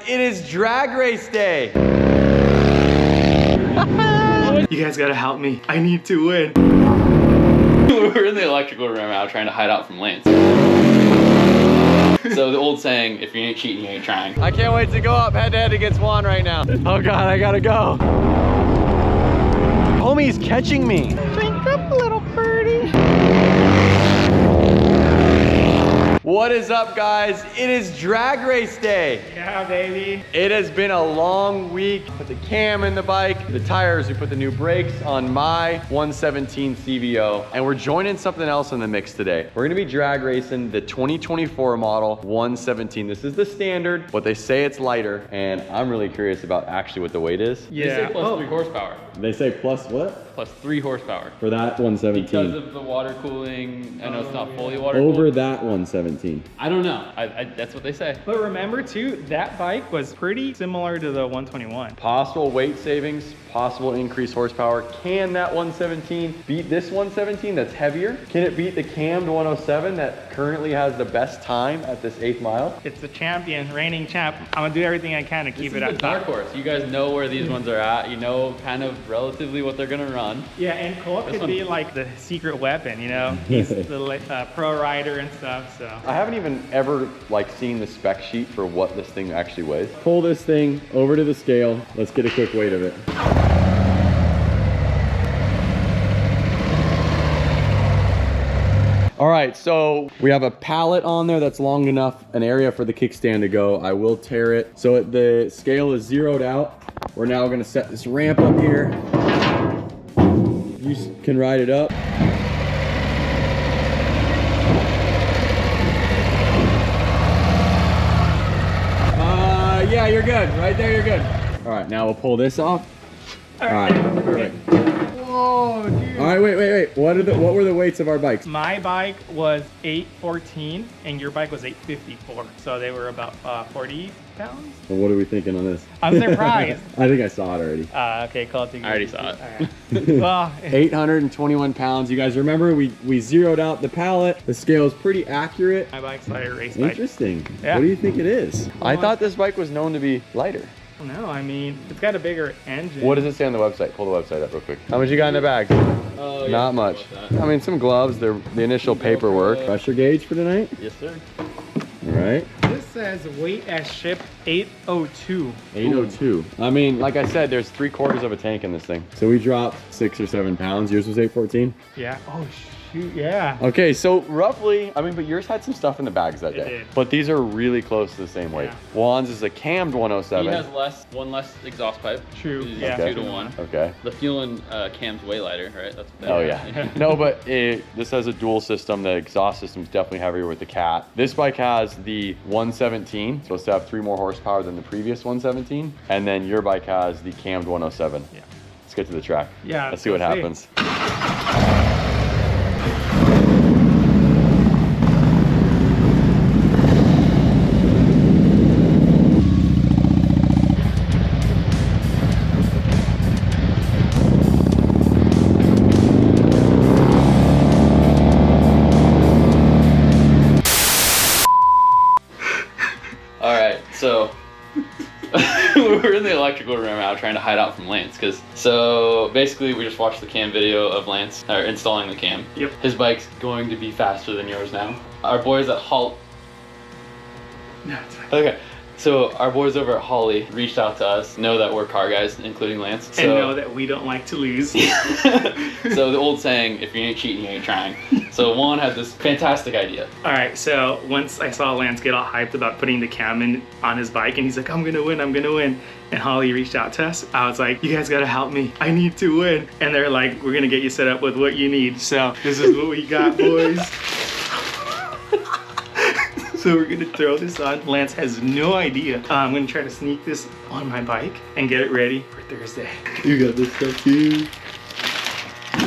it is drag race day. You guys gotta help me. I need to win. We're in the electrical room now trying to hide out from Lance. So the old saying, if you ain't cheating, you ain't trying. I can't wait to go up head to head against Juan right now. Oh God, I gotta go. Homie's catching me. Drink up, little birdie. What is up, guys? It is drag race day. Yeah, baby. It has been a long week. Put the cam in the bike, the tires, we put the new brakes on my 117 CVO, and we're joining something else in the mix today. We're gonna be drag racing the 2024 model 117. This is the standard, but they say it's lighter, and I'm really curious about actually what the weight is. They say plus 3 horsepower. They say plus what? Plus 3 horsepower. For that 117. Because of the water cooling. I know it's not fully water cooled. Over that 117. I don't know. That's what they say. But remember too, that bike was pretty similar to the 121. Possible weight savings, possible increased horsepower. Can that 117 beat this 117 that's heavier? Can it beat the cammed 107 that currently has the best time at this 8th mile? It's the champion, reigning champ. I'm gonna do everything I can to keep it This up is the dark top. horse. You guys know where these ones are at. You know kind of relatively what they're gonna run. Yeah, and Cole This could one- be like the secret weapon, you know? He's the pro rider and stuff, so. I haven't even ever seen the spec sheet for what this thing actually weighs. Pull this thing over to the scale. Let's get a quick weight of it. All right, so we have a pallet on there that's long enough, an area for the kickstand to go. I will tear it. So the scale is zeroed out. We're now gonna set this ramp up here. You can ride it up. Yeah, you're good. Right there, you're good. All right, now we'll pull this off. All right, perfect. Whoa, dude. All right, wait. What were the weights of our bikes? My bike was 814 and your bike was 854. So they were about 40 pounds. Well, what are we thinking on this? I'm surprised. I think I saw it already. Okay, cool. I already saw it. All right. Well, 821 pounds. You guys remember we zeroed out the pallet. The scale is pretty accurate. my bike's like a race bike. Interesting. Yeah. What do you think it is? I thought this bike was known to be lighter. No, I mean, it's got a bigger engine. What does it say on the website? Pull the website up real quick. How much you got in the bag? Oh, yeah, Not much. I mean, some gloves, the initial paperwork. Pressure gauge for tonight? Yes, sir. All right. This says weight as shipped 802. 802. I mean, like I said, there's 3/4 of a tank in this thing. So we dropped 6 or 7 pounds. Yours was 814? Yeah. Oh, shoot. Yeah. Okay, so roughly, I mean, but yours had some stuff in the bags that It day. did. But these are really close to the same weight. Yeah. Juan's is a cammed He 107. has one less exhaust pipe. True. It's Yeah. 2 to 1. Okay. The Feuling cam's way lighter, right? That's what Oh yeah. No, but this has a dual system. The exhaust system's definitely heavier with the Cat. This bike has the 117, supposed to have 3 more horsepower than the previous 117. And then your bike has the cammed 107. Yeah. Let's get to the track. Yeah, Let's see what let's see. happens. All right, so we're in the electrical room now trying to hide out from Lance. So basically we just watched the cam video of Lance installing the cam. Yep. His bike's going to be faster than yours now. Our boys at No, it's fine. Okay, so our boys over at Holly reached out to us, know that we're car guys, including Lance. And So, know that we don't like to lose. so the old saying, if you ain't cheating, you ain't trying. So Juan had this fantastic idea. All right, so once I saw Lance get all hyped about putting the cam in on his bike, and he's like, I'm gonna win. And Holly reached out to us. I was like, you guys gotta help me. I need to win. And they're like, we're gonna get you set up with what you need. So this is what we got, boys. So we're gonna throw this on. Lance has no idea. I'm gonna try to sneak this on my bike and get it ready for Thursday. You got this stuff too.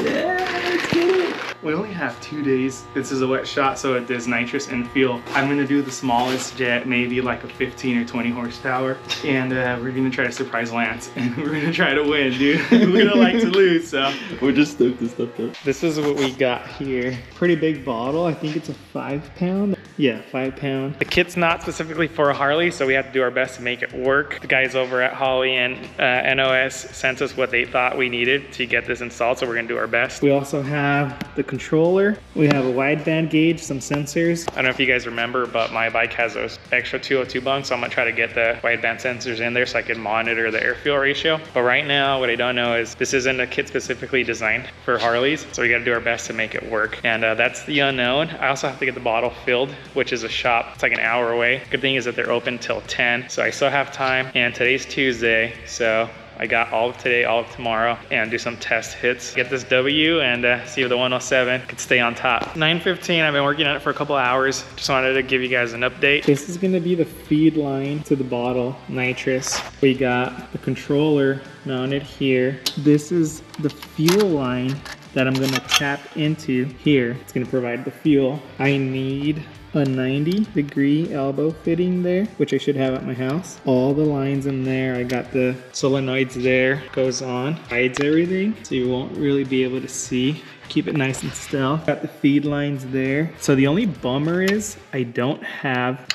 Yeah, let's get it. We only have 2 days. This is a wet shot, so it does nitrous and fuel. I'm gonna do the smallest jet, maybe like a 15 or 20 horsepower. And we're gonna try to surprise Lance. And we're gonna try to win, dude. We don't like to lose, so. We're just stoked this stuff up. This is what we got here. Pretty big bottle. I think it's a 5 pound. Yeah, 5 pound. The kit's not specifically for a Harley, so we have to do our best to make it work. The guys over at Holly and NOS sent us what they thought we needed to get this installed, so we're gonna do our best. We also have the controller. We have a wideband gauge, some sensors. I don't know if you guys remember, but my bike has those extra 202 bunks, so I'm gonna try to get the wideband sensors in there so I can monitor the air fuel ratio. But right now, what I don't know is this isn't a kit specifically designed for Harleys, so we gotta do our best to make it work. And that's the unknown. I also have to get the bottle filled, which is a shop. It's like an hour away. Good thing is that they're open till 10, so I still have time. And today's Tuesday, so I got all of today, all of tomorrow, and do some test hits. Get this W and see if the 107 could stay on top. 9:15, I've been working on it for a couple of hours. Just wanted to give you guys an update. This is gonna be the feed line to the bottle, Nitrous. We got the controller mounted here. This is the fuel line that I'm gonna tap into here. It's gonna provide the fuel. I need a 90-degree elbow fitting there, which I should have at my house. All the lines in there, I got the solenoids there, goes on, hides everything, so you won't really be able to see. Keep it nice and still. Got the feed lines there. So the only bummer is I don't have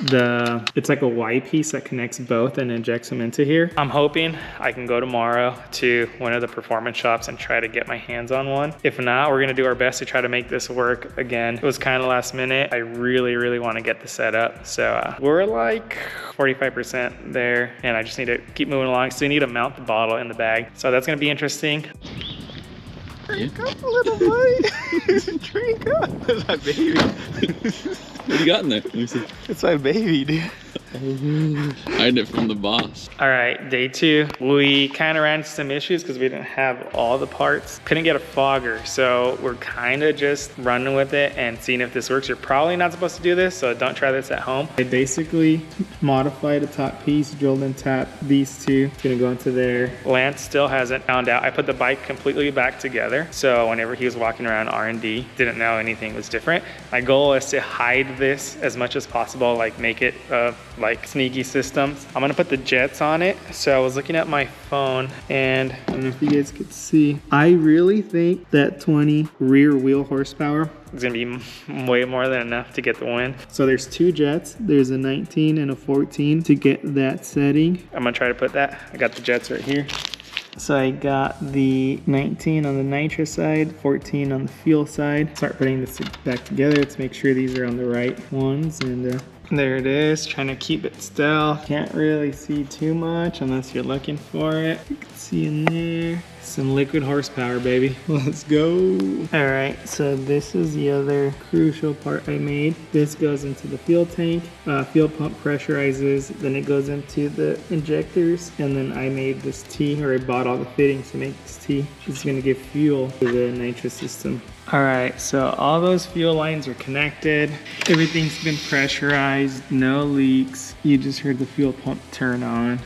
it's like a Y piece that connects both and injects them into here. I'm hoping I can go tomorrow to one of the performance shops and try to get my hands on one. If not, we're gonna do our best to try to make this work. Again, it was kind of last minute. I really want to get the set up. So we're like 45% there, and I just need to keep moving along. So we need to mount the bottle in the bag. So that's gonna be interesting. Drink up, little boy. Drink up. That's my baby. What do you got in there? Let me see. It's my baby, dude. Hide it from the boss. All right, day 2. We kind of ran into some issues because we didn't have all the parts. Couldn't get a fogger, so we're kind of just running with it and seeing if this works. You're probably not supposed to do this, so don't try this at home. I basically modified the top piece, drilled and tapped these two. It's gonna go into there. Lance still hasn't found out. I put the bike completely back together, so whenever he was walking around R&D, didn't know anything was different. My goal is to hide this as much as possible, like make it like sneaky systems. I'm gonna put the jets on it. So I was looking at my phone, and I don't know if you guys could see. I really think that 20 rear wheel horsepower is gonna be way more than enough to get the win. So there's 2 jets. There's a 19 and a 14 to get that setting. I'm gonna try to put that. I got the jets right here. So I got the 19 on the nitrous side, 14 on the fuel side. Start putting this back together. Let's make sure these are on the right ones. And there it is, trying to keep it still. Can't really see too much unless you're looking for it. You can see in there. Some liquid horsepower, baby. Let's go. All right, so this is the other crucial part I made. This goes into the fuel tank. Fuel pump pressurizes, then it goes into the injectors, and then I made this T, or I bought all the fittings to make this T. It's gonna give fuel to the nitrous system. All right, so all those fuel lines are connected. Everything's been pressurized, no leaks. You just heard the fuel pump turn on.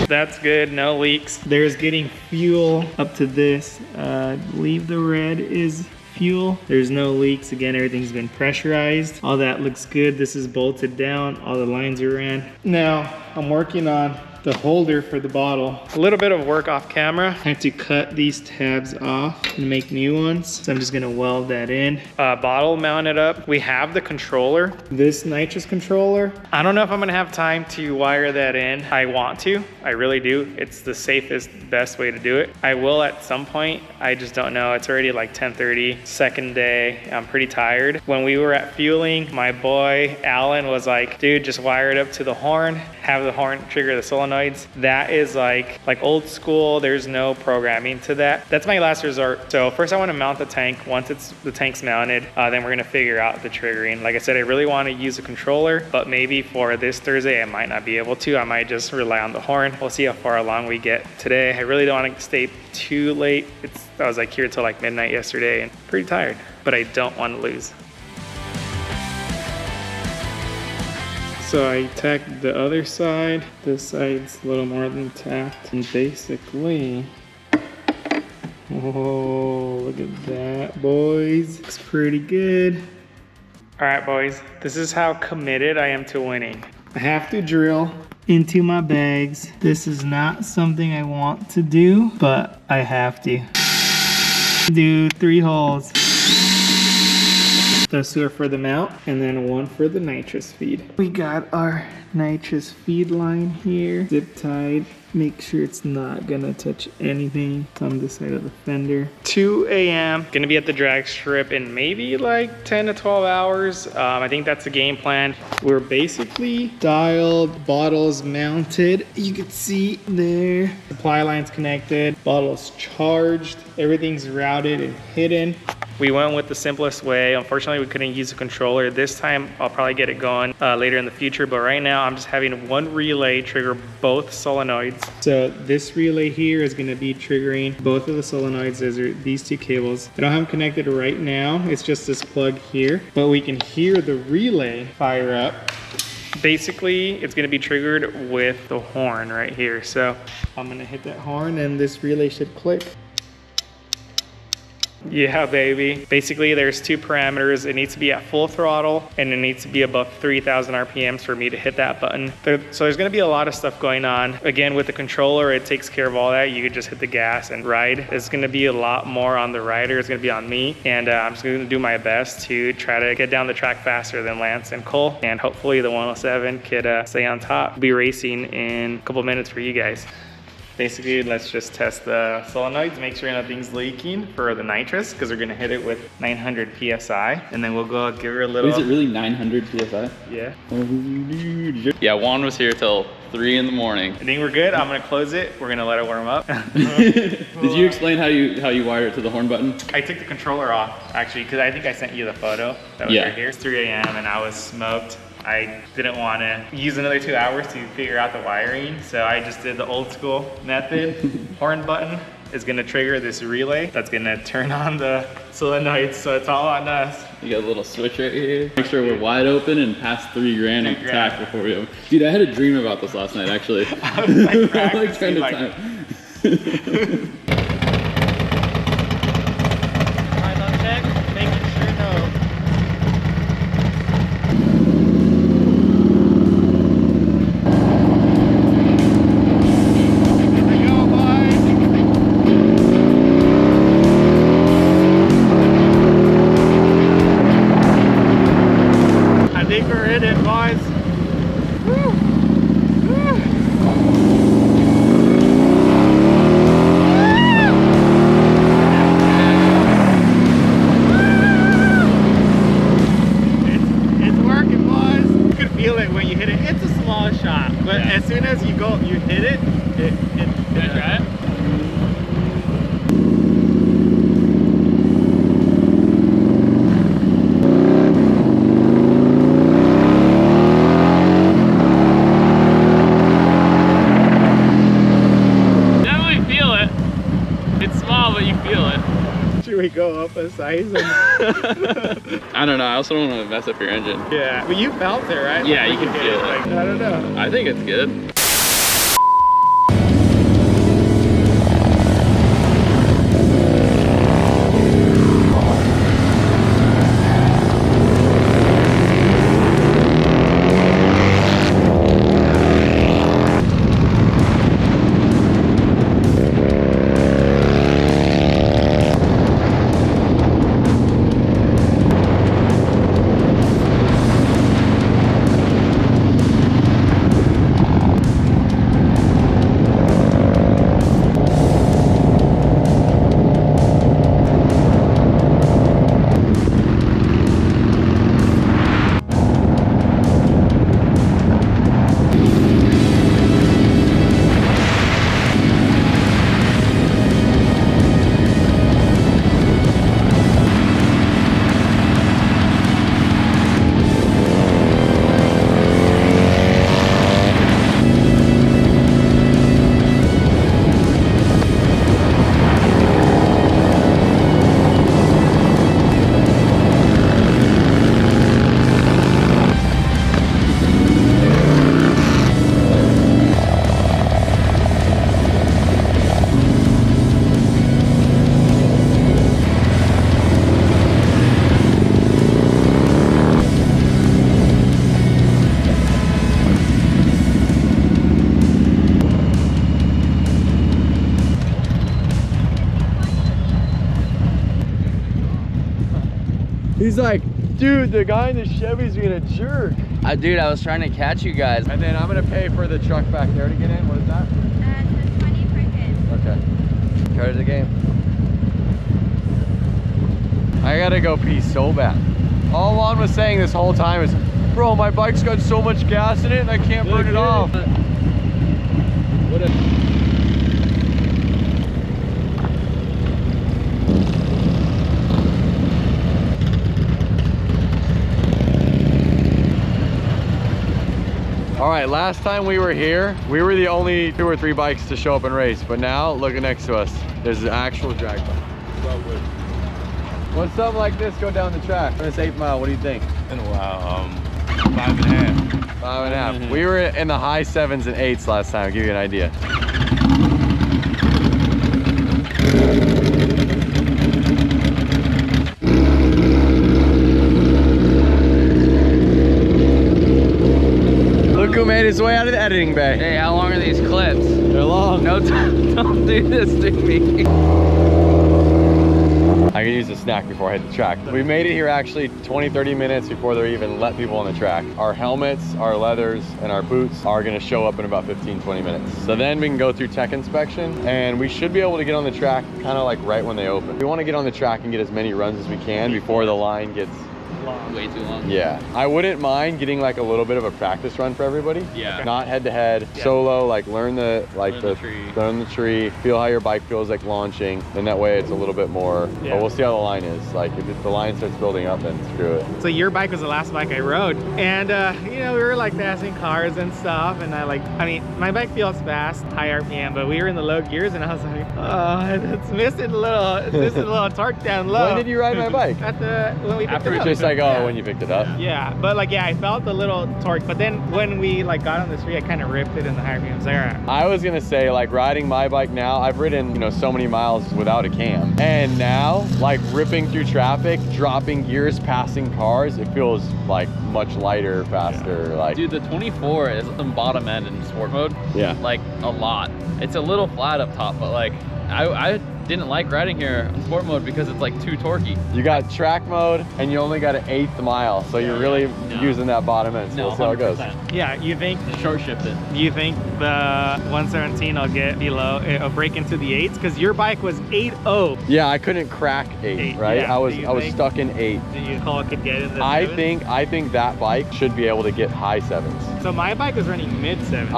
That's good, no leaks. There's getting fuel up to this. I believe the red is fuel. There's no leaks. Again, everything's been pressurized. All that looks good. This is bolted down. All the lines are in. Now, I'm working on the holder for the bottle. A little bit of work off camera. I had to cut these tabs off and make new ones. So I'm just gonna weld that in. Bottle mounted up. We have the controller. This nitrous controller. I don't know if I'm gonna have time to wire that in. I want to, I really do. It's the safest, best way to do it. I will at some point, I just don't know. It's already like 10:30, second day. I'm pretty tired. When we were at Feuling, my boy Alan was like, dude, just wire it up to the horn, have the horn trigger the solenoids. That is like old school. There's no programming to that. That's my last resort. So first I want to mount the tank. Once the tank's mounted, then we're gonna figure out the triggering. Like I said, I really want to use a controller, but maybe for this Thursday I might not be able to. I might just rely on the horn. We'll see how far along we get today. I really don't want to stay too late. I was like here till like midnight yesterday and pretty tired, but I don't want to lose. So I tacked the other side. This side's a little more than tacked. And basically, whoa, look at that, boys. Looks pretty good. All right, boys, this is how committed I am to winning. I have to drill into my bags. This is not something I want to do, but I have to. do 3 holes. Those 2 are for the mount, and then 1 for the nitrous feed. We got our nitrous feed line here, zip tied. Make sure it's not gonna touch anything on the side of the fender. 2 a.m. Gonna be at the drag strip in maybe like 10 to 12 hours. I think that's the game plan. We're basically dialed, bottles mounted. You can see there, supply lines connected, bottles charged, everything's routed and hidden. We went with the simplest way. Unfortunately, we couldn't use a controller. This time, I'll probably get it going later in the future. But right now, I'm just having 1 relay trigger both solenoids. So this relay here is gonna be triggering both of the solenoids. Those are these 2 cables. I don't have them connected right now. It's just this plug here. But we can hear the relay fire up. Basically, it's gonna be triggered with the horn right here. So I'm gonna hit that horn and this relay should click. Yeah, baby. Basically, there's 2 parameters. It needs to be at full throttle and it needs to be above 3,000 RPMs for me to hit that button. So there's gonna be a lot of stuff going on. Again, with the controller, it takes care of all that. You could just hit the gas and ride. It's gonna be a lot more on the rider. It's gonna be on me. And I'm just gonna do my best to try to get down the track faster than Lance and Cole. And hopefully the 107 could stay on top. Be racing in a couple minutes for you guys. Basically, let's just test the solenoids, make sure nothing's leaking for the nitrous, because we're gonna hit it with 900 PSI, and then we'll go give her a little... Is it really 900 PSI? Yeah. Yeah, Juan was here till 3 in the morning. I think we're good. I'm gonna close it. We're gonna let it warm up. Did you explain how you wired it to the horn button? I took the controller off, actually, because I think I sent you the photo that was right here. It's 3 a.m. and I was smoked. I didn't want to use another 2 hours to figure out the wiring, so I just did the old school method. Horn button is gonna trigger this relay that's gonna turn on the solenoids, so it's all on us. You got a little switch right here. Make sure we're wide open and past $3,000 in tack before we open. Dude, I had a dream about this last night, actually. I was like practicing, like... Eyes on check, making sure no. We go up a size and I don't know, I also don't want to mess up your engine. Yeah, but you felt it, right? Yeah, like, you can feel it. Like, I don't know. I think it's good. He's like, dude, the guy in the Chevy's being a jerk. Dude, I was trying to catch you guys. And then I'm gonna pay for the truck back there to get in. What is that? It's 20 per kid. Okay. Card the game. I gotta go pee so bad. All Juan was saying this whole time is, bro, my bike's got so much gas in it and I can't burn it off. What a All right, last time we were here, we were the only 2 or 3 bikes to show up and race. But now, look next to us, there's an actual drag bike. When something like this go down the track, on this 8 mile, what do you think? Wow, 5.5. 5.5. We were in the high 7s and 8s last time, I'll give you an idea. Look who made his way out of the editing bay. Hey, how long are these clips? They're long. No, don't do this to me. I can use a snack before I hit the track. We made it here actually 20-30 minutes before they even let people on the track. Our helmets, our leathers, and our boots are gonna show up in about 15-20 minutes. So then we can go through tech inspection and we should be able to get on the track kind of like right when they open. We wanna get on the track and get as many runs as we can before the line gets Way too long. Yeah, I wouldn't mind getting like a little bit of a practice run for everybody. Yeah. Not head to head, solo, like learn the tree, feel how your bike feels like launching, and that way it's a little bit more, but we'll see how the line is. Like if the line starts building up, then screw it. So your bike was the last bike I rode, and you know, we were like passing cars and stuff, and I mean, my bike feels fast, high RPM, but we were in the low gears, and I was like, oh, it's missing a little torque down low. When did you ride my bike? When we picked it up. Just like, oh, when you picked it up? Yeah, but like, yeah, I felt a little torque, but then when we like got on the street, I kind of ripped it in the high RPMs. I was gonna say, like, riding my bike now, I've ridden, you know, so many miles without a cam, and now, like, ripping through traffic, dropping gears, passing cars, it feels like much lighter, faster. Like, Dude, the 24 is on bottom end in sport mode. Yeah. Like a lot. It's a little flat up top, but like I didn't like riding here in sport mode because it's like too torquey. you got track mode, and you only got an 1/8 mile, so you're really using that bottom end. So we'll see how it goes. Yeah, you think Short shifted. Do you think the 117 will get below, it'll break into the 8s? Because your bike was 8.0. Yeah, I couldn't crack 8, right? yeah. I was Do you think- stuck in 8. Do you call it could get in the I 7s? think that bike should be able to get high 7s. So my bike was running mid 7s.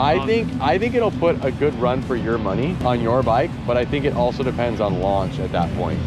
I think it'll put a good run for your money on your bike, but I think it also depends on launch at that point.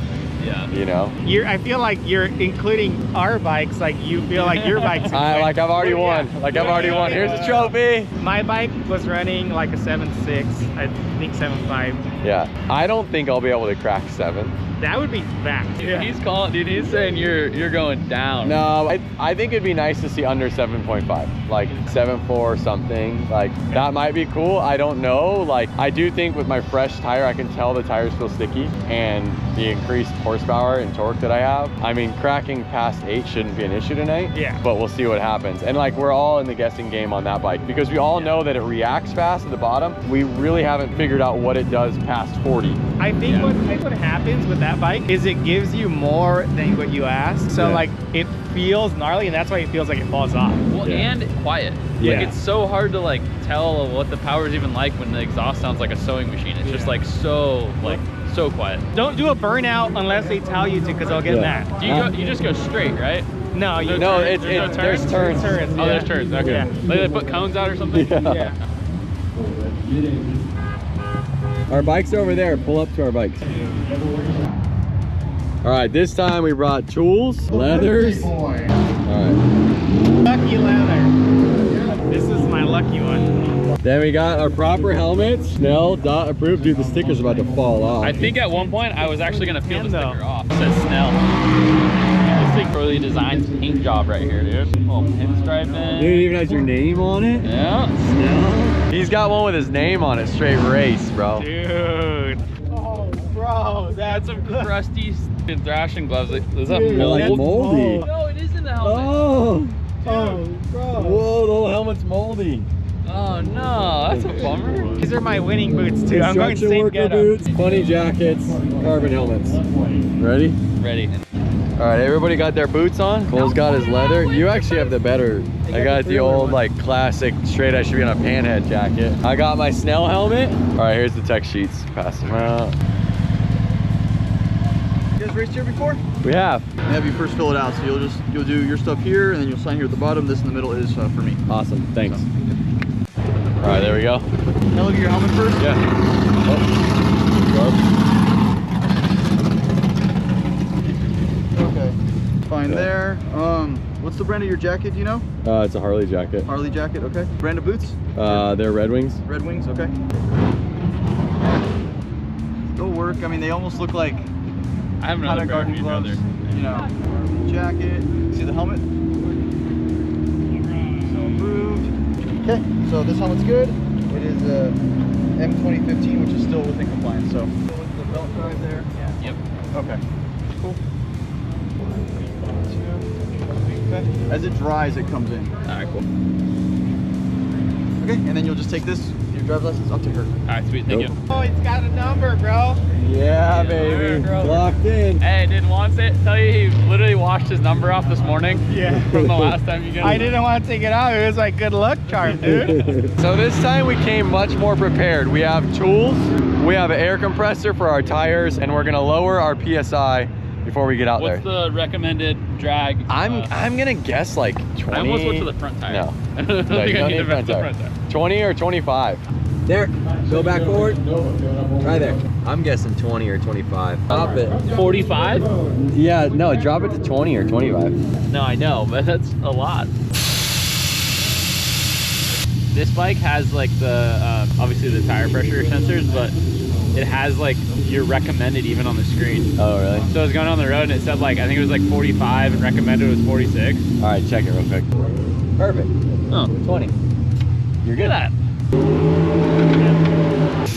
Yeah. You know? I feel like you're including our bikes, like you feel like your bike's Like I've already won. Like I've already won. Here's a trophy. My bike was running like a 7.6, I think 7.5. Yeah. I don't think I'll be able to crack 7. That would be back. Dude, he's saying you're going down. No, I think it'd be nice to see under 7.5, like 7.4 or something. Like that might be cool. I don't know. Like I do think with my fresh tire, I can tell the tires feel sticky, and the increased horsepower and torque that I have. I mean, cracking past 8 shouldn't be an issue tonight. Yeah. But we'll see what happens. And like we're all in the guessing game on that bike because we all know that it reacts fast at the bottom. We really haven't figured out what it does past 40. I think what happens with that bike is it gives you more than what you ask. So like it feels gnarly, and that's why it feels like it falls off. Well, and quiet. Yeah. Like it's so hard to like tell what the power is even like when the exhaust sounds like a sewing machine. It's just like so quiet. Don't do a burnout unless they tell you to, because they'll get mad. Do you just go straight, right? No, you No, turn. there's turns. Turns. Oh, there's turns. Okay. Yeah. Like they put cones out or something. Yeah. Our bike's over there. Pull up to our bikes. All right, this time we brought tools, leathers. All right. Lucky leather. This is my lucky one. Then we got our proper helmets. Snell, dot approved. Dude, the sticker's about to fall off. I think at one point I was actually gonna peel the Endo. sticker off. It says Snell. This thing really designs paint job right here, dude. Little pinstriping. Dude, it even has your name on it. Yeah. Snell. He's got one with his name on it. Straight race, bro. Dude. Oh, bro, That's some crusty Thrashin gloves. Is that Dude, mold? like moldy. No, it is in the helmet. Oh. Oh, bro. Whoa, the whole helmet's moldy. Oh no, that's a bummer. These are my winning boots too. I'm going Construction same worker getup. boots, funny jackets, carbon helmets. Ready? Ready. All right, everybody got their boots on. Cole's got his leather. You actually have the better. I got the old like classic straight I should be on a panhead jacket. I got my Snell helmet. All right, here's the tech sheets. Pass them out. You guys raced here before? We have. Have you first fill it out. So you'll do your stuff here, and then you'll sign here at the bottom. This in the middle is for me. Awesome, thanks. All right, there we go. Can I look at your helmet first? Yeah. Okay. Fine there. What's the brand of your jacket? Do you know? It's a Harley jacket. Harley jacket. Okay. Brand of boots? They're Red Wings. Red Wings. Okay. They'll work. I mean, they almost look like I have another garden garden gloves. brother. You know, jacket. See the helmet? So approved. Okay, so this helmet's good. It is M2015, which is still within compliance. So with the belt drive there. Yeah. Yep. Okay. Cool. Okay. As it dries, it comes in. All right, cool. Okay, and then you'll just take this, your driver's license, up to her. All right, sweet. Thank you. Oh, it's got a number, bro. Yeah, baby. bro. Locked in. Hey, did Juan tell you he literally washed his number off this morning? Yeah. From the last time you guys. I didn't want to take it out. It was like good luck charm, dude. So this time we came much more prepared. We have tools, we have an air compressor for our tires, and we're gonna lower our PSI before we get out What's there. the recommended drag? I'm gonna guess like 20. I almost went to the front tire. No. I No, think you I don't need need to front the tire. front tire. 20 or 25. There, go back forward. Try there. I'm guessing 20 or 25. Stop it. 45? Yeah, no, drop it to 20 or 25. No, I know, but that's a lot. This bike has like the, obviously the tire pressure sensors, but it has like your recommended even on the screen. Oh, really? So I was going on the road and it said like, I think it was like 45 and recommended was 46. All right, check it real quick. Perfect. Oh, 20. You're good. look at that.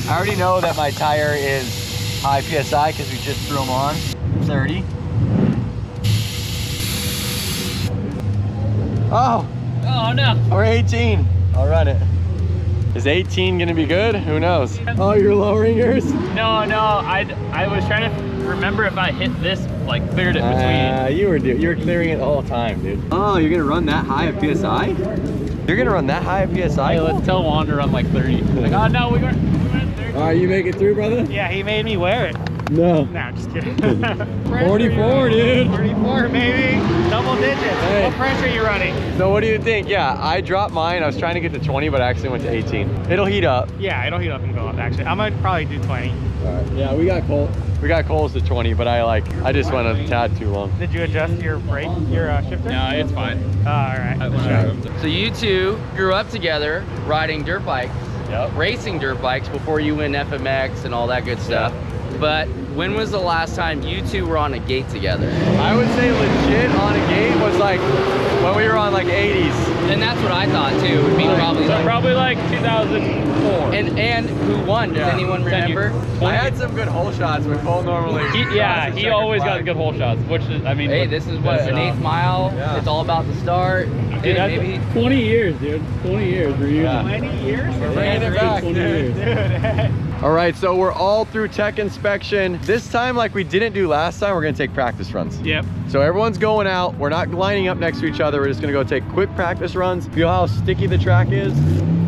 I already know that my tire is high PSI because we just threw them on. 30. Oh, Oh no. we're 18. I'll run it. Is 18 gonna be good? Who knows? Oh, you're lowering yours? No, I was trying to remember if I hit this, like cleared it between. You were clearing it the whole time, dude. Oh, you're gonna run that high of PSI? You're gonna run that high of PSI? Hey, let's tell Juan to run like 30. Like, oh no, we went 30. All right, you make it through, brother? Yeah, he made me wear it. No. No, I'm just kidding. 44, dude. 44, maybe. Double digits. Hey. What pressure are you running? So what do you think? Yeah, I dropped mine. I was trying to get to 20, but I actually went to 18. It'll heat up. Yeah, it'll heat up and go up, actually. I'm going to probably do 20. All right. Yeah, we got Cole. We got Cole's to 20, but I just went a tad too long. Did you adjust your brake, your shifter? No, it's fine. Oh, all right. So you two grew up together riding dirt bikes, racing dirt bikes before you went FMX and all that good stuff. But when was the last time you two were on a gate together? I would say legit on a gate was like when we were on like 80s. And that's what I thought too. It would be Probably like 2004. And who won? Does anyone remember? I had some good hole shots, but Cole normally. He always got good hole shots, which is, I mean. Hey, this is what, an 8th mile? Yeah. It's all about the start. Dude, Hey, that's maybe 20 years, dude. 20 years. We're using 20 years? We're bringing it back, 20 dude. years. All right, so we're all through tech inspection. This time, like we didn't do last time, we're gonna take practice runs. Yep. So everyone's going out. We're not lining up next to each other. We're just gonna go take quick practice runs, feel how sticky the track is,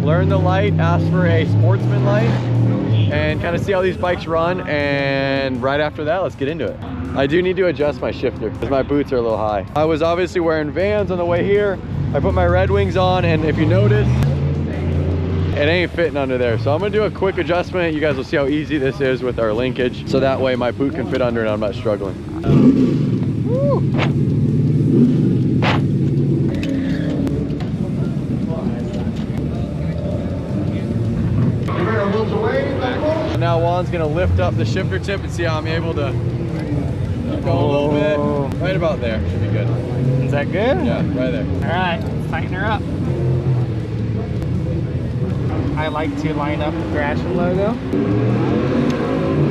learn the light, ask for a sportsman light, and kind of see how these bikes run. And right after that, let's get into it. I do need to adjust my shifter because my boots are a little high. I was obviously wearing Vans on the way here. I put my Red Wings on, and if you notice, it ain't fitting under there. So I'm gonna do a quick adjustment. You guys will see how easy this is with our linkage. So that way my boot can fit under and I'm not struggling. Now Juan's gonna lift up the shifter tip and see how I'm able to go a little bit. Right about there, should be good. Is that good? Yeah, right there. All right, let's tighten her up. I like to line up the Thrashin logo.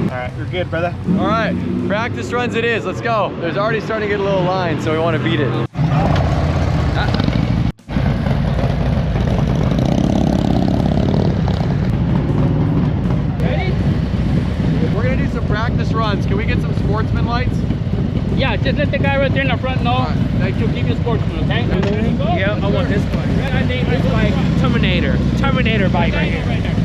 All right, you're good, brother. All right, practice runs it is. Let's go. There's already starting to get a little line, so we want to beat it. Ready? We're gonna do some practice runs. Can we get some sportsman lights? Yeah, just let the guy right there in the front know. Like to keep you sportsman, okay? Yeah, I want this bike. I named this bike Terminator. Terminator bike right here.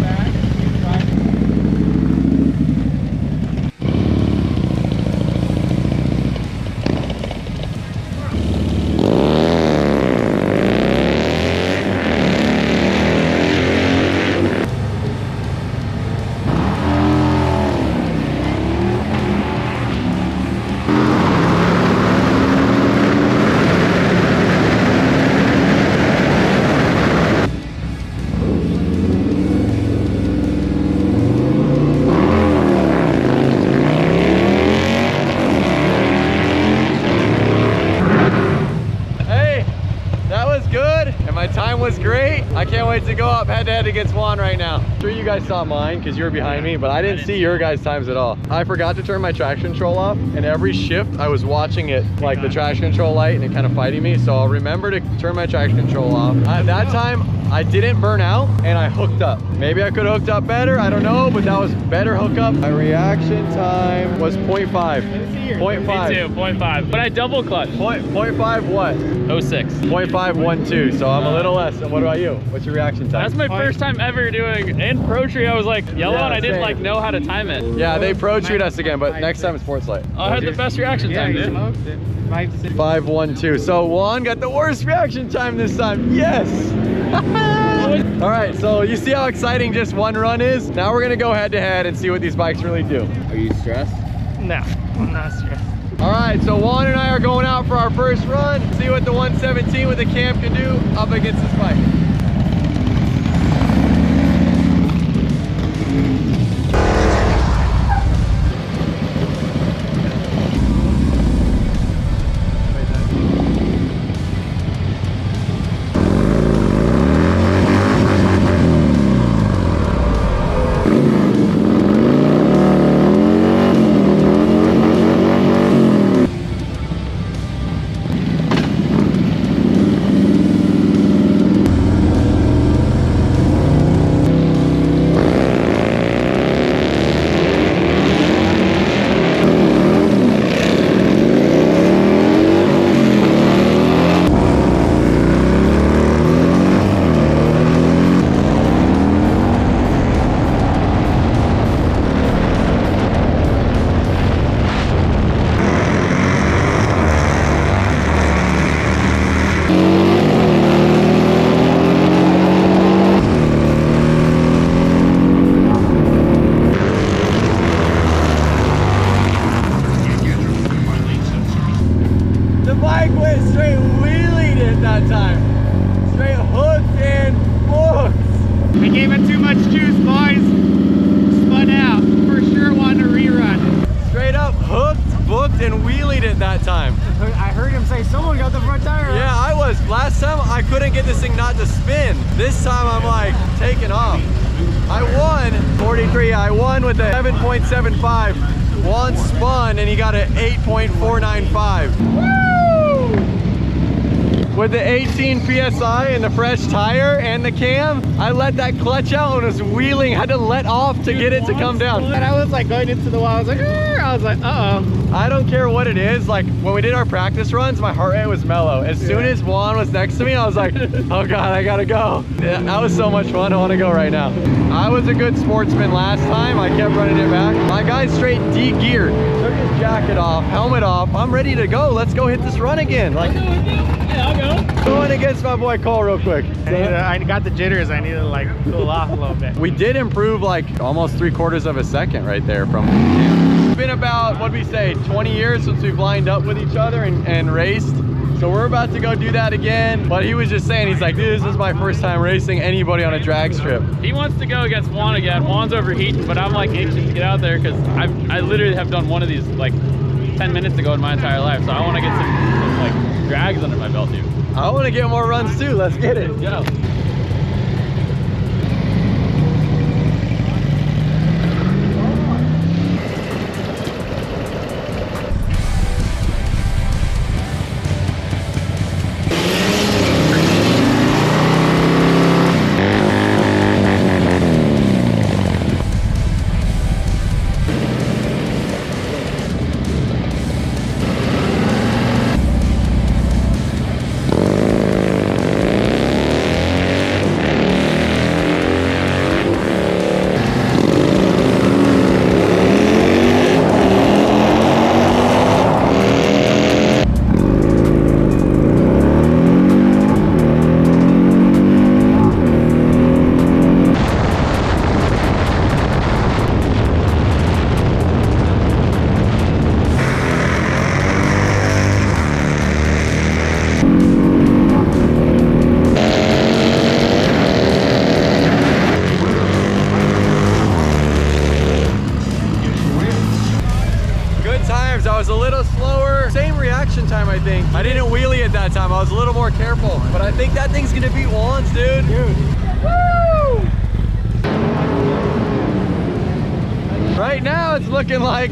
Was great. I can't wait to go up head to head against Juan right now. I'm sure you guys saw mine because you were behind me, but I didn't see your guys' times at all. I forgot to turn my traction control off, and every shift I was watching it, like the traction control light, and it kind of fighting me. So I'll remember to turn my traction control off. That time I didn't burn out and I hooked up. Maybe I could have hooked up better, I don't know, but that was better hookup. My reaction time was 0.5. 0.5. Me too, 0.5. But I double clutch. 0.5 what? 06. 0.512, so I'm a little less. And what about you? What's your reaction time? That's my first time ever doing in Pro Tree. I was like yellow and I didn't same. like know how to time it. Yeah, they pro treat us again, but next time it's Sports Light. I had the best reaction time, dude. 512. So Juan got the worst reaction time this time. Yes. All right, so you see how exciting just one run is? Now we're gonna go head to head and see what these bikes really do. Are you stressed? No, I'm not stressed. All right, so Juan and I are going out for our first run. See what the 117 with the cam can do up against this bike. Last time I couldn't get this thing not to spin. This time I'm like taking off. I won 43. I won with a 7.75. Juan spun and he got an 8.495. Woo! With the 18 PSI and the fresh tire and the cam, I let that clutch out and was wheeling. Had to let off to get it to come down. And I was like going into the wall. I was like, uh-oh. I don't care what it is. Like when we did our practice runs, my heart rate was mellow. As soon as Juan was next to me, I was like, oh God, I gotta go. Yeah, that was so much fun. I wanna go right now. I was a good sportsman last time. I kept running it back. My guy's straight de-geared. Took his jacket off, helmet off. I'm ready to go. Let's go hit this run again. Like, yeah, I'll go. Going against my boy Cole real quick. I got the jitters. I need to like cool off a little bit. We did improve like almost 3/4 of a second right there from It's been about, what'd we say, 20 years since we've lined up with each other and raced. So we're about to go do that again. But he was just saying, he's like, dude, this is my first time racing anybody on a drag strip. He wants to go against Juan again. Juan's overheating, but I'm like anxious to get out there because I literally have done one of these like 10 minutes ago in my entire life. So I want to get some like drags under my belt, dude. I want to get more runs too. Let's get it. Go. I think. I didn't wheelie it that time. I was a little more careful. But I think that thing's gonna beat Juan's, dude. Woo! Right now, it's looking like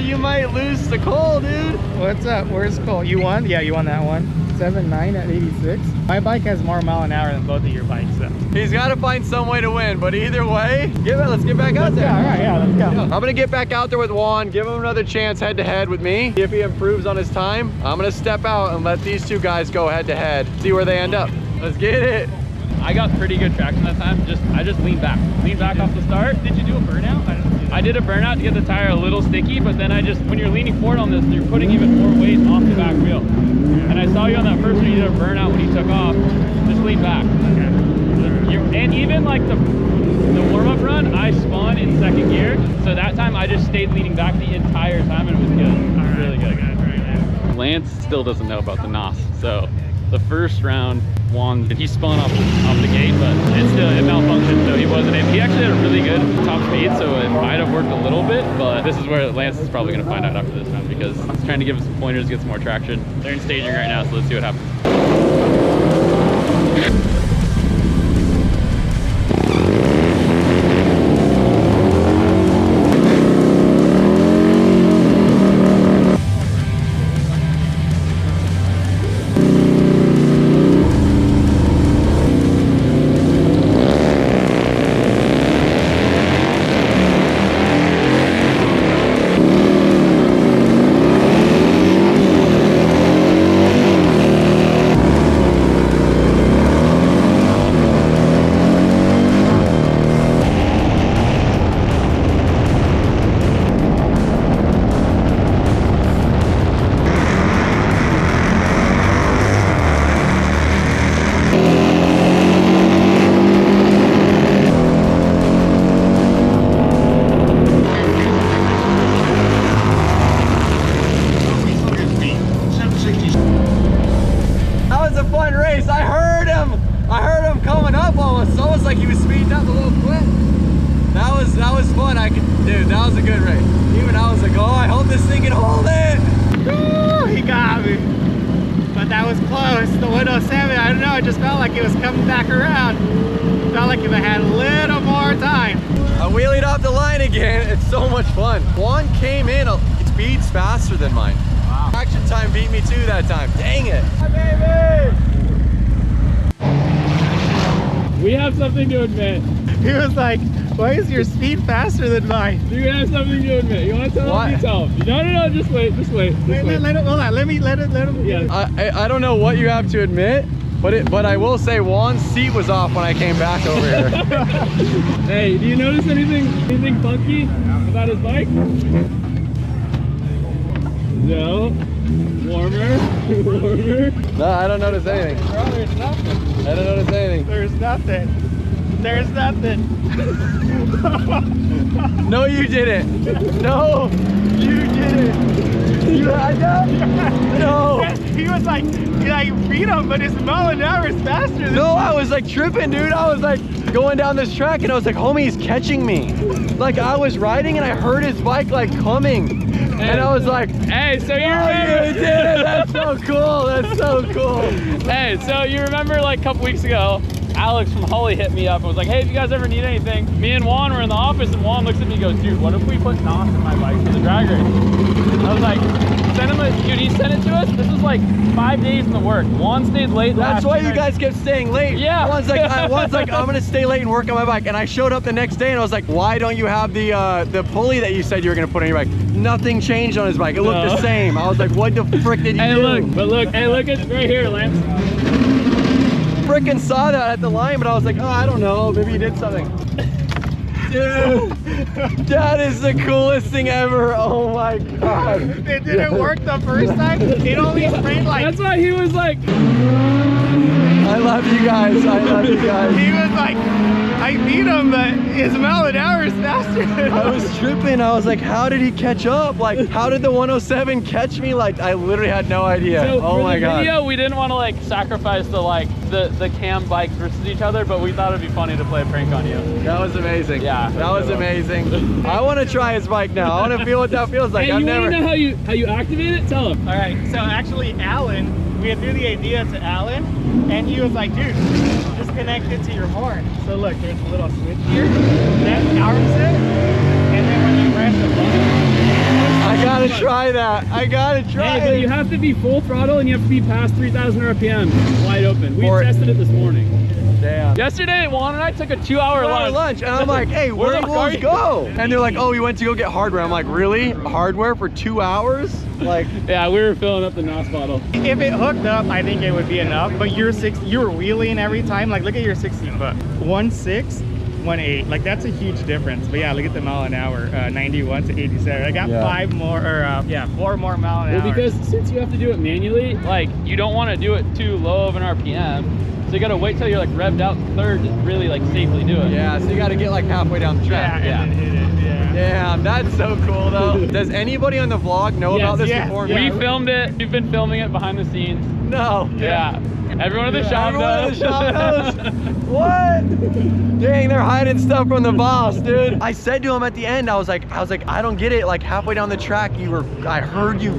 you might lose to Cole, dude. What's up? Where's Cole? You won? Yeah, you won that one. 7.9 at 86. My bike has more mile an hour than both of your bikes, though. He's got to find some way to win, but either way, let's get back out there. Yeah, all right, yeah, let's go. I'm gonna get back out there with Juan, give him another chance head to head with me. If he improves on his time, I'm gonna step out and let these two guys go head to head, see where they end up. Let's get it. I got pretty good traction that time. I just leaned back off the start. Did you do a burnout? I did a burnout to get the tire a little sticky, but then when you're leaning forward on this, you're putting even more weight off the back wheel. And I saw you on that first one, you did a burnout when you took off. Just lean back. And even like the warm-up run, I spun in second gear. So that time I just stayed leaning back the entire time and it was good. Really good. Lance still doesn't know about the NOS. So the first round, Juan, he spun off the gate, but it malfunctioned, so he actually had a really good top speed, so it might have worked a little bit, but this is where Lance is probably going to find out after this round, because he's trying to give him some pointers, get some more traction. They're in staging right now, so let's see what happens. Dude, that was a good race. Even I was like, oh, I hope this thing can hold it. Woo, he got me. But that was close. The 107, I don't know, it just felt like it was coming back around. Felt like if I had a little more time. I wheelied off the line again. It's so much fun. Juan came in, speeds faster than mine. Wow. Action time beat me too that time. Dang it. Hi, baby. We have something to admit. He was like, why is your speed faster than mine? You have something to admit. You want to tell him? You tell him. No, just wait. Wait, let him, hold on. Let him. Yeah. I don't know what you have to admit, but I will say Juan's seat was off when I came back over here. Hey, do you notice anything funky about his bike? No. Warmer. No, I don't notice anything. Bro, there's nothing. I don't notice anything. There's nothing. No, you didn't. No, you didn't. You had that? No. He was like, you beat him, but his mile an hour is faster than No, I was like tripping, dude. I was like going down this track and I was like, homie, he's catching me. Like I was riding and I heard his bike like coming. And I was like, hey, so you remember? You did it. That's so cool. That's so cool. Hey, so you remember like a couple weeks ago, Alex from Holly hit me up and was like, hey, if you guys ever need anything, me and Juan were in the office and Juan looks at me and goes, dude, what if we put NOS in my bike for the drag race? I was like, send him dude, he sent it to us. This was like 5 days in the work. Juan stayed late. That's why you guys kept staying late. Yeah. Juan's like, I'm gonna stay late and work on my bike. And I showed up the next day and I was like, why don't you have the pulley that you said you were gonna put on your bike? Nothing changed on his bike. It looked the same. I was like, what the frick did you do? Look at right here, Lance. Frickin' saw that at the line, but I was like, oh, I don't know, maybe you did something. Dude, that is the coolest thing ever. Oh my god. It didn't work the first time. It only sprayed like. That's why he was like. I love you guys. I love you guys. He was like, I beat him, but his mile an hour is faster. I was tripping. I was like, how did he catch up? Like, how did the 107 catch me? Like, I literally had no idea. So Oh for my the god. video, we didn't want to like sacrifice the cam bikes versus each other, but we thought it'd be funny to play a prank on you. That was amazing. Yeah, that was amazing. I want to try his bike now. I want to feel what that feels like. Hey, I've you never. want to know how you activate it? Tell him. All right, so actually Alan, we had threw the idea to Alan, and he was like, dude, just connect it to your horn. So look, there's a little switch here, that powers it, and then when you press the button, I gotta try that. I gotta try Hey, but it. you have to be full throttle and you have to be past 3,000 RPM, wide open. We Or- tested it this morning. Damn. Yesterday, Juan and I took a 2-hour lunch. and I'm like, hey, where Where did the fuck are Wolves you? go? And they're like, oh, we went to go get hardware. I'm like, really? Hardware for 2 hours? Like, Yeah, we were filling up the NOS bottle. if it hooked up, I think it would be enough. But you were wheeling every time. Like, look at your 60 foot, 1.6, 1.8. Like, that's a huge difference. But yeah, look at the mile an hour, 91 to 87. I got Yeah. 4 more mile an hour. Well, because since you have to do it manually, like you don't want to do it too low of an RPM. So you gotta wait till you're like revved out third to really like safely do it. yeah, so you gotta get like halfway down the track. yeah, and then hit it. Yeah. Damn, that's so cool though. Does anybody on the vlog know Yes, about this yes, before We me? filmed it. We've been filming it behind the scenes. No. Yeah. Everyone in the shop Everyone in knows. the shop knows. What? Dang, they're hiding stuff from the boss, dude. I said to him at the end, I was like, I don't get it. Like halfway down the track, I heard you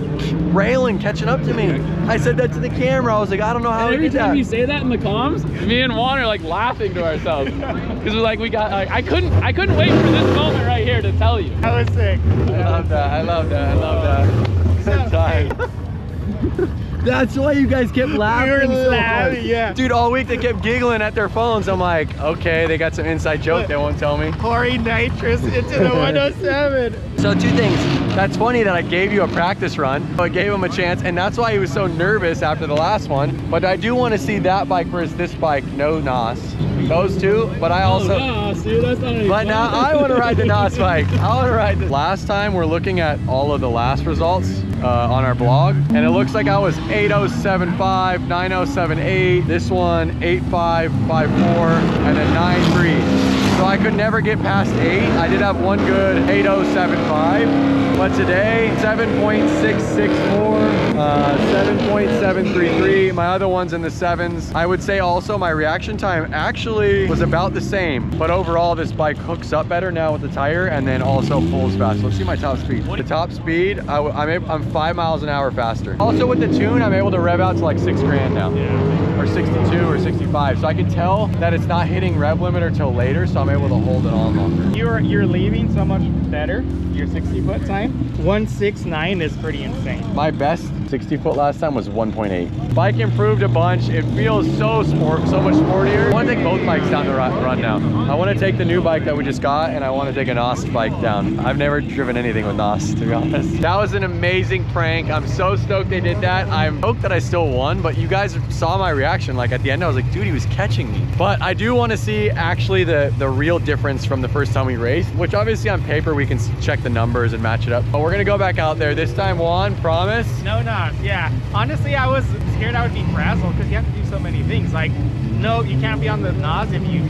railing, catching up to me. I said that to the camera. I was like, I don't know how And to every get time that. you say that in the comms, me and Juan are like laughing to ourselves because we're like, I couldn't wait for this moment right here to tell you. That was sick. I love that. I love that. I love that. Good time. That's why you guys kept laughing. We were so laughing, hard. yeah. Dude, all week they kept giggling at their phones. I'm like, okay, they got some inside joke they won't tell me. Pouring nitrous into the 107. So 2 things. That's funny that I gave you a practice run. I gave him a chance, and that's why he was so nervous after the last one. But I do want to see that bike versus this bike, no NOS. Those two, but I also... Oh, no, dude, that's not any But now I want to ride the NOS bike. I want to ride this. Last time we're looking at all of the last results on our blog, and it looks like I was 8075, 9078, this one 8554, and then 93. So I could never get past 8. I did have one good 8075, but today 7.664, 7.733. My other one's in the 7s. I would say also my reaction time actually was about the same, but overall this bike hooks up better now with the tire and then also pulls fast. Let's see my top speed. The top speed, I'm 5 miles an hour faster. Also with the tune, I'm able to rev out to like 6 grand now. Or 62 or 65. So I can tell that it's not hitting rev limiter till later, so I'm able to hold it on longer. You're leaving so much better. Your 60 foot time, 169 is pretty insane. My best 60 foot last time was 1.8. Bike improved a bunch. It feels so much sportier. I want to take both bikes down the run now. I want to take the new bike that we just got, and I want to take a NOS bike down. I've never driven anything with NOS, to be honest. That was an amazing prank. I'm so stoked they did that. I'm stoked that I still won, but you guys saw my reaction. Like at the end, I was like, dude, he was catching me. But I do want to see actually the real difference from the first time we raced, which obviously on paper we can check the numbers and match it up. But we're gonna go back out there this time. Juan, promise? No NOS, yeah. Honestly, I was scared I would be frazzled because you have to do so many things. Like, no, you can't be on the NOS if you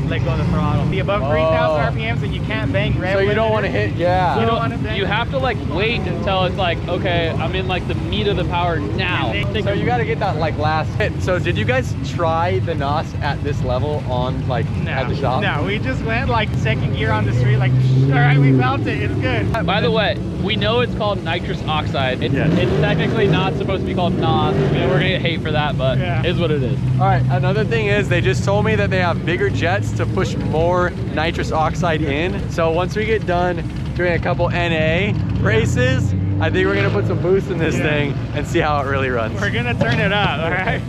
let go of the throttle. Be above 3,000 RPMs and you can't bang rev. So you don't want to hit, yeah. You don't want to bang. You have to like wait until it's like, okay, I'm in like the meat of the power now. So you got to get that like last hit. So did you guys try the NOS at this level on like at the shop? No, we just went like second gear on the street, like, all right, we felt it, it's good. By the way, we know it's called nitrous oxide. It's technically not supposed to be called NOS. You know, we're gonna get hate for that, but it is what it is. All right, another thing is they just told me that they have bigger jets to push more nitrous oxide in. So once we get done doing a couple NA races, I think we're gonna put some boost in this thing and see how it really runs. We're gonna turn it up, all right?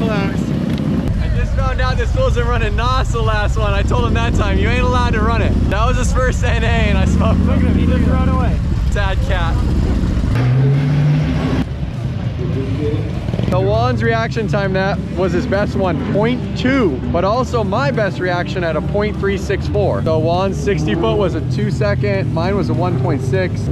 close. I just found out this fool's been running NOS the last one. I told him that time, you ain't allowed to run it. That was his first NA and I smoked. Look at him, he just run away. Sad cat. So Juan's reaction time, that was his best one, 0.2, but also my best reaction at a 0.364. So Juan's 60 foot was a 2 second, mine was a 1.6,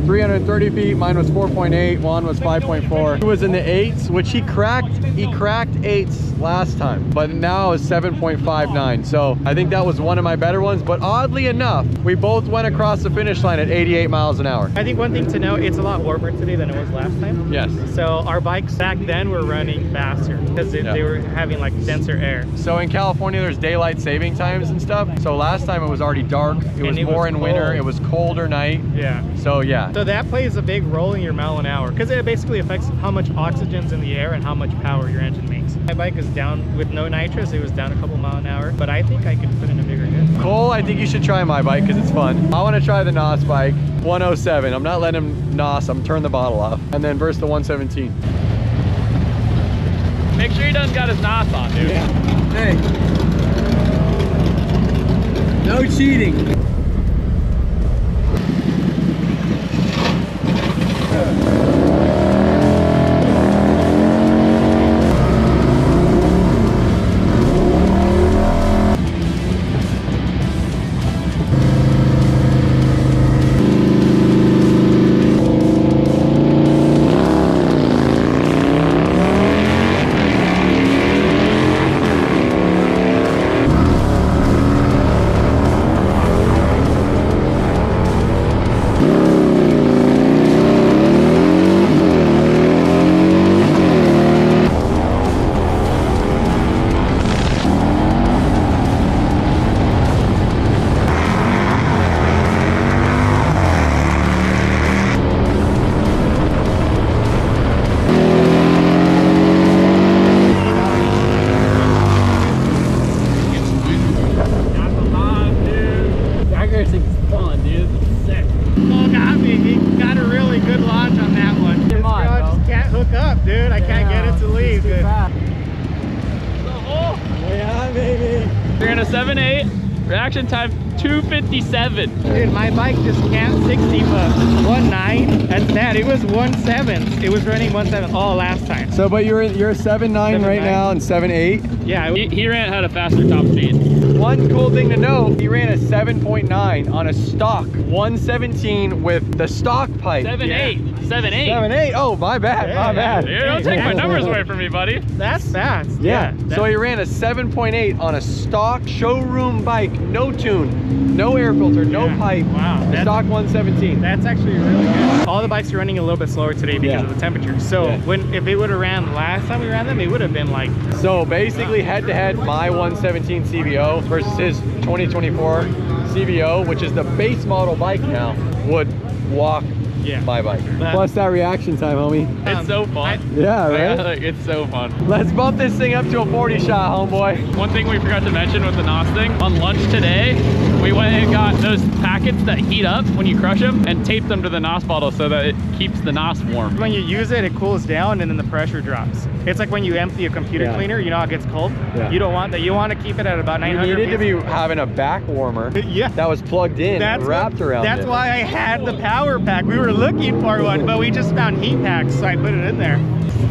330 feet, mine was 4.8, Juan was 5.4. He was in the 8s, which he cracked 8s last time, but now is 7.59. So I think that was one of my better ones, but oddly enough, we both went across the finish line at 88 miles an hour. I think one thing to know, it's a lot warmer today than it was last time. Yes. So our bikes back then were running faster because they were having like denser air. So in California, there's daylight saving times and stuff. So last time it was already dark. It was more in winter. It was colder night. Yeah. So yeah. So that plays a big role in your mile an hour because it basically affects how much oxygen's in the air and how much power your engine makes. My bike is down with no nitrous. It was down a couple mile an hour, but I think I could put in a bigger hit. Cole, I think you should try my bike because it's fun. I want to try the NOS bike, 107. I'm not letting him NOS. I'm turning the bottle off. And then versus the 117. Make sure he doesn't got his NOS on, dude. Yeah. Hey. No cheating. You're in a 7.8, reaction time 2:57. Dude, my bike just can't 60, but 1.9. That's that. It was 1.7. It was running 1.7 all last time. So, but you're 7.9 right now and 7.8. Yeah, He ran had a faster top speed. One cool thing to note, he ran a 7.9 on a stock 117 with the stock pipe. 7.8. 7.8. 7.8. Oh, my bad. My bad. Dude, don't take my numbers away from me, buddy. that's fast. Yeah. So he ran a 7.8 on a stock showroom bike, no tune, no air filter, no pipe. Wow. A stock 117. That's actually really good. All the bikes are running a little bit slower today because of the temperature. So if it would have ran last time we ran them, it would have been like. So basically head to head, my 117 CVO versus his 2024 CVO, which is the base model bike now, would walk my bike. Plus that reaction time, homie. It's so fun. Yeah, right? Like, it's so fun. Let's bump this thing up to a 40 shot, homeboy. One thing we forgot to mention with the NOS thing, on lunch today, we went and got those packets that heat up when you crush them and taped them to the NOS bottle so that it keeps the NOS warm. When you use it, it cools down and then the pressure drops. It's like when you empty a computer cleaner, you know how it gets cold? Yeah. You don't want that. You want to keep it at about 900. You needed to be having a back warmer that was plugged in and wrapped around it. That's why I had the power pack. We were looking for one, but we just found heat packs, so I put it in there.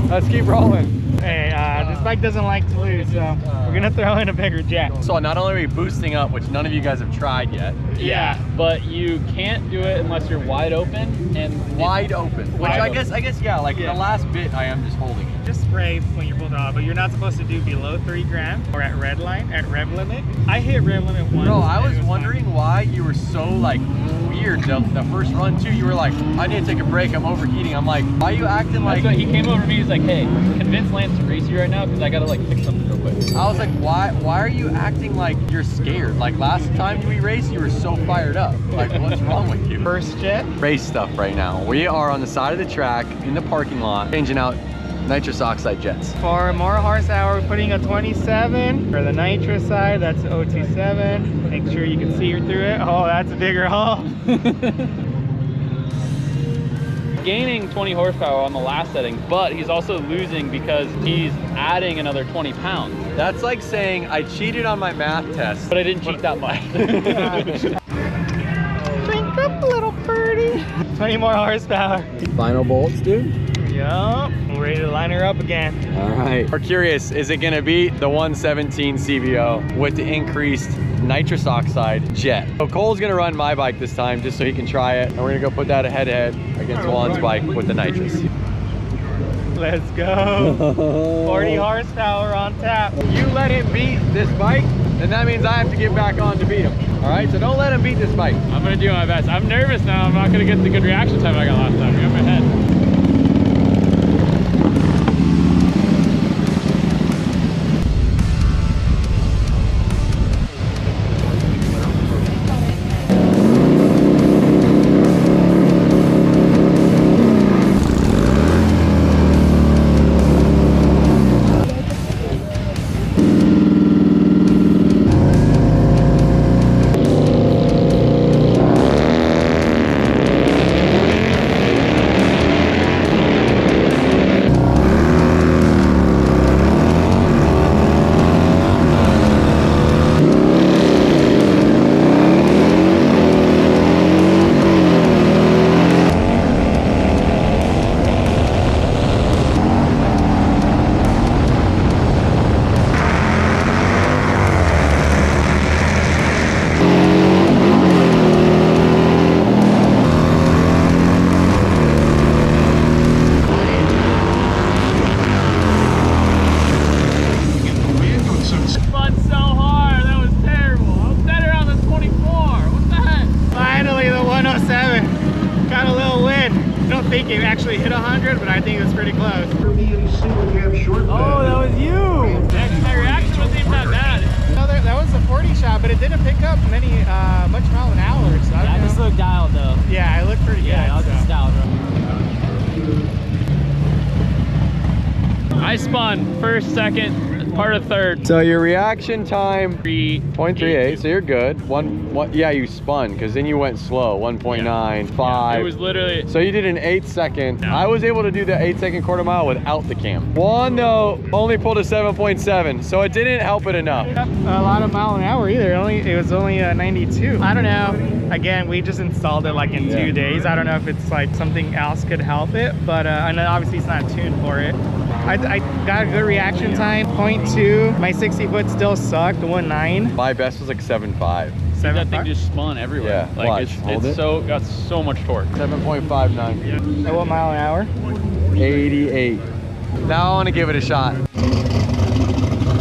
Let's keep rolling. Hey, this bike doesn't like to lose, so we're gonna throw in a bigger jack. So not only are we boosting up, which none of you guys have tried yet. Yeah, but you can't do it unless you're wide open and wide open. Which I guess yeah, like the last bit I am just holding it. Just spray when you're pulled off, but you're not supposed to do below 3 grams or at red line, at rev limit. I hit rev limit once. Bro, I was wondering why you were so like weird the first run too. You were like, I need to take a break, I'm overheating. I'm like, why are you acting like... That's what he came over to me, he's like, hey, convince Lance to race you right now because I gotta like fix something real quick. I was like, why are you acting like you're scared? Like last time we raced, you were so fired up. Like, what's wrong with you? First jet. Race stuff right now. We are on the side of the track in the parking lot, changing out nitrous oxide jets. For more horsepower, we're putting a 27. For the nitrous side, that's OT7. Make sure you can see through it. Oh, that's a bigger hull. gaining 20 horsepower on the last setting, but he's also losing because he's adding another 20 pounds. That's like saying I cheated on my math test. But I didn't cheat that much. Crank up a little birdie. 20 more horsepower. Final bolts, dude. Yup. We're ready to line her up again. All right. We're curious, is it gonna beat the 117 CVO with the increased nitrous oxide jet? So Cole's gonna run my bike this time just so he can try it. And we're gonna go put that head-to-head against Juan's bike with the nitrous. Let's go. 40 horsepower on tap. You let him beat this bike, then that means I have to get back on to beat him. All right, so don't let him beat this bike. I'm gonna do my best. I'm nervous now. I'm not gonna get the good reaction time I got last time. I got my head. It actually hit 100, but I think it was pretty close. Oh, that was you! My reaction wasn't even that bad. No, that was a 40 shot, but it didn't pick up much mile an hour. So I just looked dialed though. Yeah, I looked pretty good. Yeah, I was just dialed, bro. I spun first, second, part of third. So your reaction time, 3.38, so you're good. Yeah, you spun, because then you went slow, 1.9, 5. It was literally... So you did an 8-second. Yeah. I was able to do the 8-second quarter mile without the cam. Juan, though, only pulled a 7.7, so it didn't help it enough. A lot of mile an hour either. It was only 92. I don't know. Again, we just installed it like in 2 days. I don't know if it's like something else could help it, but I know obviously it's not tuned for it. I got a good reaction time, 0.2. My 60 foot still sucked, 1.9. My best was like 7.5. That thing just spun everywhere. Yeah, like watch, it's got so much torque. 7.59. At what mile an hour? 88. Now I want to give it a shot.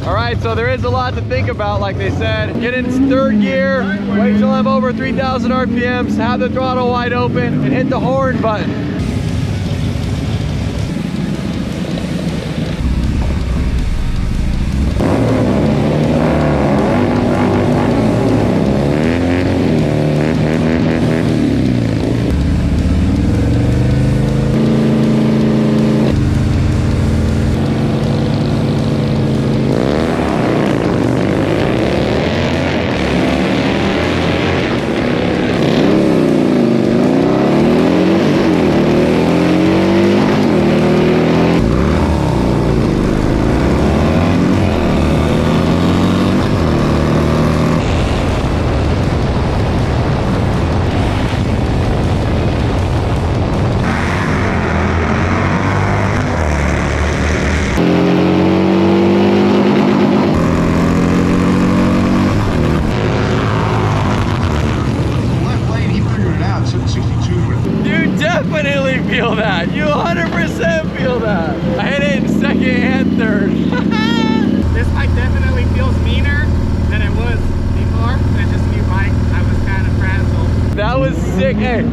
All right, so there is a lot to think about, like they said. Get in third gear, wait till I'm over 3,000 RPMs, have the throttle wide open, and hit the horn button. Definitely feel that. You 100% feel that. I hit it in second and third. This bike definitely feels meaner than it was before. It's just a new bike. I was kind of frazzled. That was sick. Hey,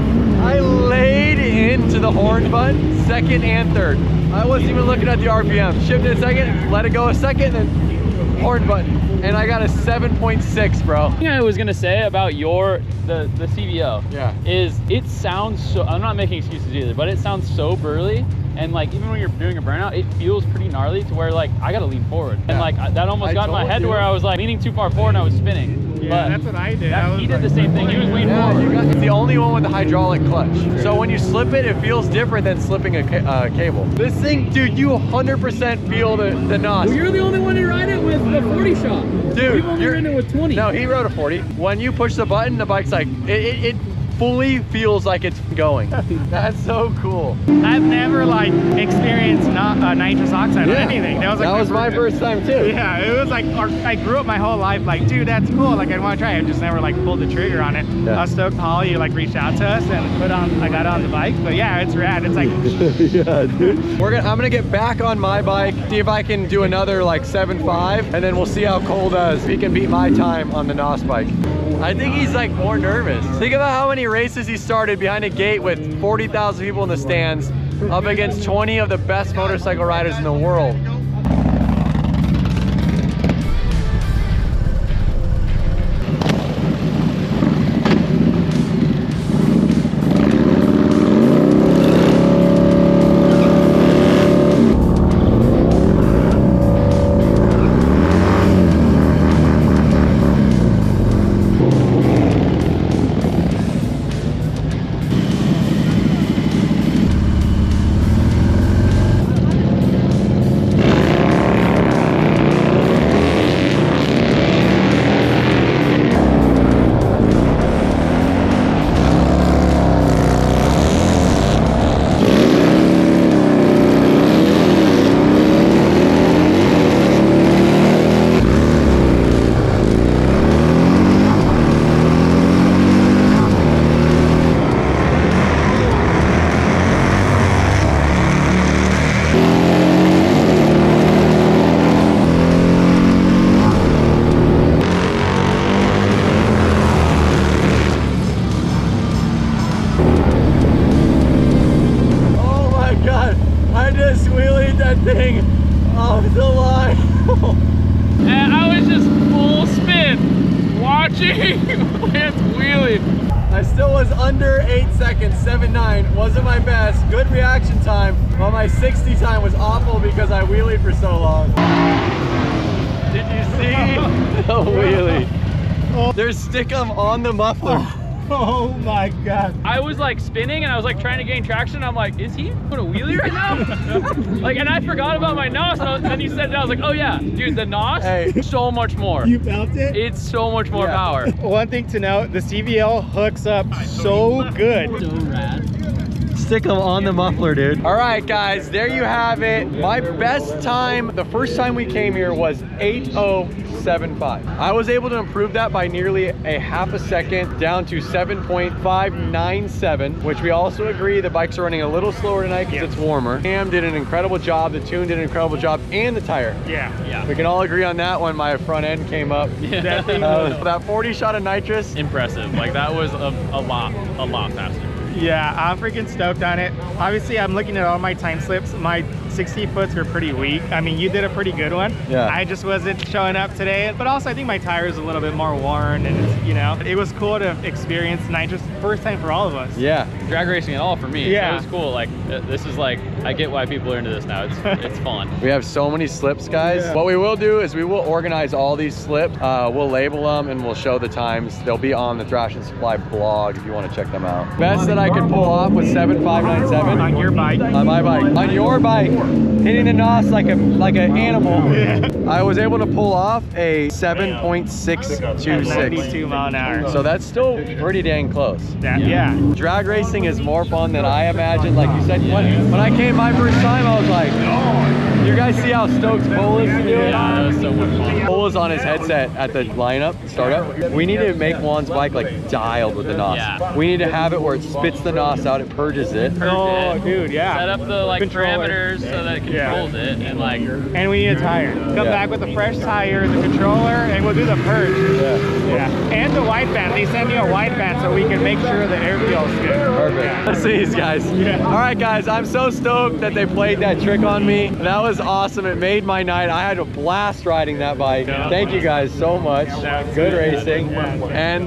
I laid into the horn button second and third. I wasn't even looking at the RPM. Shifted a second, let it go a second, then horn button. And I got a 7.6, bro. The thing I was gonna say about the CVO Yeah. is it sounds so, I'm not making excuses either, but it sounds so burly And like even when you're doing a burnout, it feels pretty gnarly to where like I gotta lean forward. And like that almost got in my head to where I was like leaning too far forward and I was spinning. Yeah, but that's what I did. he did the same thing. He was leaning forward. It's the only one with the hydraulic clutch. So when you slip it, it feels different than slipping a cable. This thing, dude, you 100% feel the NOS. Well, you're the only one who ride it with the 40 shot. Dude, We've only ridden it with 20. No, he rode a 40. When you push the button, the bike's like, it fully feels like it's going. That's so cool. I've never like experienced nitrous oxide or anything. That was like my first time too. Yeah, it was like, I grew up my whole life like, dude, that's cool. Like I want to try it. I just never like pulled the trigger on it. Yeah. I was stoked Holly like reached out to us and I got on the bike. But yeah, it's rad. It's like, yeah, dude. I'm gonna get back on my bike, see if I can do another like 7.5, and then we'll see how Cole does. If he can beat my time on the NOS bike. I think he's like more nervous. Think about how many races he started behind a gate with 40,000 people in the stands, up against 20 of the best motorcycle riders in the world. Thing off the line. And I was just full spin watching Lance wheeling. I still was under 8 seconds, 7.9. Wasn't my best. Good reaction time, but my 60 time was awful because I wheelied for so long. Did you see the wheelie? There's stickum on the muffler. oh my God. I was like spinning and I was like trying to gain traction. I'm like, is he doing a wheelie right now? Like, and I forgot about my NOS. And then he said it. I was like, oh yeah, dude, the NOS, so much more. You felt it? It's so much more power. One thing to note, the CVL hooks up so good. So rad. Stick them on the muffler, dude. All right, guys, there you have it. My best time, the first time we came here, was 8:075. I was able to improve that by nearly a half a second down to 7.597, which we also agree the bikes are running a little slower tonight because it's warmer. Cam did an incredible job, the tune did an incredible job, and the tire. Yeah. We can all agree on that one. My front end came up. Yeah. That 40 shot of nitrous. Impressive. Like that was a lot faster. Yeah, I'm freaking stoked on it. Obviously, I'm looking at all my time slips. My 60 foots were pretty weak. I mean, you did a pretty good one. Yeah. I just wasn't showing up today. But also, I think my tire is a little bit more worn. And, it's, you know, it was cool to experience nitrous first time for all of us. Yeah. Drag racing at all for me. Yeah. It was cool. Like, this is like, I get why people are into this now. It's fun. We have so many slips, guys. Yeah. What we will do is we will organize all these slips. We'll label them and we'll show the times. They'll be on the Thrashin Supply blog if you want to check them out. Best that I could pull off was 7.597. On your bike? On my bike. On your bike, hitting the NOS like an animal. Yeah. I was able to pull off a 7.626. 92 mile an hour. So that's still pretty dang close. Yeah. Drag racing is more fun than I imagined. Like you said, when I came my first time, I was like, you guys see how stoked Cole is to do it? Yeah, that was so much fun. Cole was on his headset at the lineup, startup. We need to make Juan's bike like dialed with the NOS. Yeah. We need to have it where it spits the NOS out, it purges it. Oh, dude, yeah. Set up the like Controller. parameters so that it controls it and like. And we need a tire. Come back with a fresh tire, the controller, and we'll do the purge. Yeah. And the wideband. They sent me a wideband so we can make sure the air feels good. Perfect. Yeah. Let's see these guys. Yeah. All right, guys, I'm so stoked that they played that trick on me. That was awesome. It made my night. I had a blast riding that bike. Thank you guys so much. Good racing. And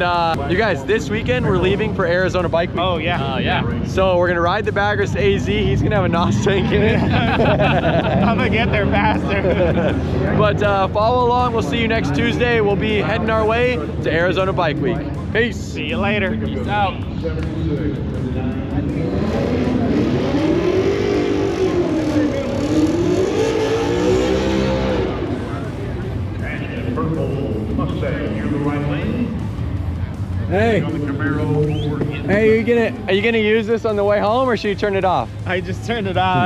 you guys, this weekend we're leaving for Arizona Bike Week. Oh yeah. Yeah. So we're gonna ride the Baggers to AZ. He's gonna have a NOS tank in it. I'm gonna get there faster. But follow along. We'll see you next Tuesday. We'll be heading our way to Arizona Bike Week. Peace. See you later. Peace out. Hey. Hey, are you gonna use this on the way home, or should you turn it off? I just turned it on.